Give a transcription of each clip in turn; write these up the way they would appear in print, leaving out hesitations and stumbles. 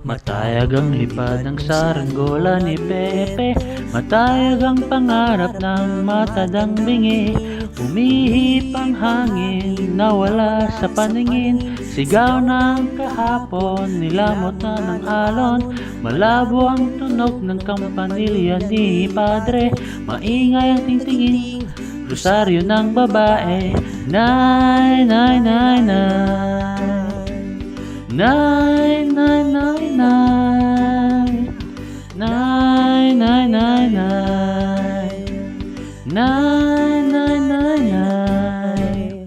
Matayag ang lipad ng saranggola ni Pepe, matayag ang pangarap ng matadang bingi. Umihip ang hangin, nawala sa paningin, sigaw ng kahapon, nilamot na ng alon. Malabo ang tunog ng kampanilya ni Padre, maingay ang tingtingin, rosaryo ng babae. Nay, nay, nay, nay. Nay, nay, nay, nay. Nay, nay, nay, nay. Nay, nay, nay, nay.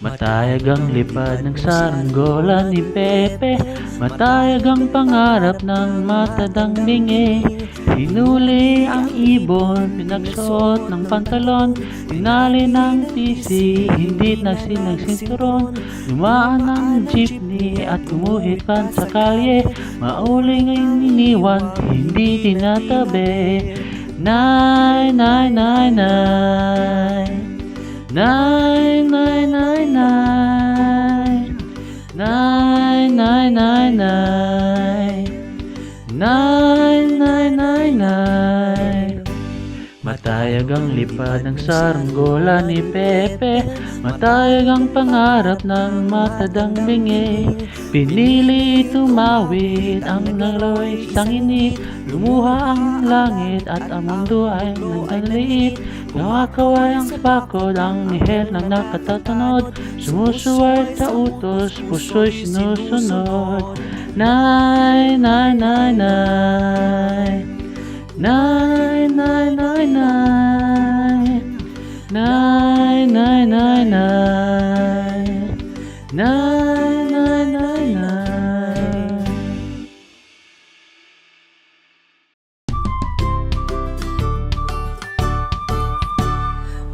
Matayag ang lipad ng saranggola ni Pepe, matayag ang pangarap ng matadang bingi. Hinuli ang ibon, pinagsuot ng pantalon, tinali ng tisi, hindi nagsinturon. Dumaan ang jeepney at gumuhit pa sa kalye, mauling ay iniwan, hindi tinatabi. Nay, nay, nay, nay. Nay, nay, nay, nay. Nay, nay, nay, nay. Nay, nay, nay, nay. Matayag ang lipad ng saranggola ni Pepe, matayag ang pangarap ng matadang bingi. Pinili tumawid ang nagloy sang init, lumuha ang langit at ang mundo ay nagdaliit. Nakakaway ang bakod, ang nihel na nakatatanod, sumusuway sa utos, puso'y sinusunod. Nay, nay, nay, nay. Nay, nay, nay, nay. Nay, nay, nay, nay. Nay, nay, nay, nay.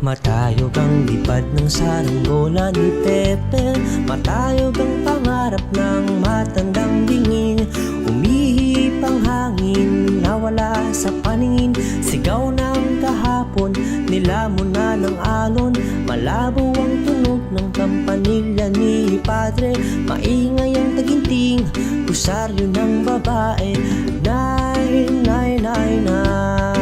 Matayog ang lipad ng saranggola ni Pepe, matayog ang pangarap ng matandang bingin. Umihip ang hangin, nawala sa paningin, sigaw ng kahapon, nilamon na ng alon. Malabo ang tunog ng kampanilya ni Padre, maingay ang taginting, pusaryo ng babae. Nay, nay, nay, nay.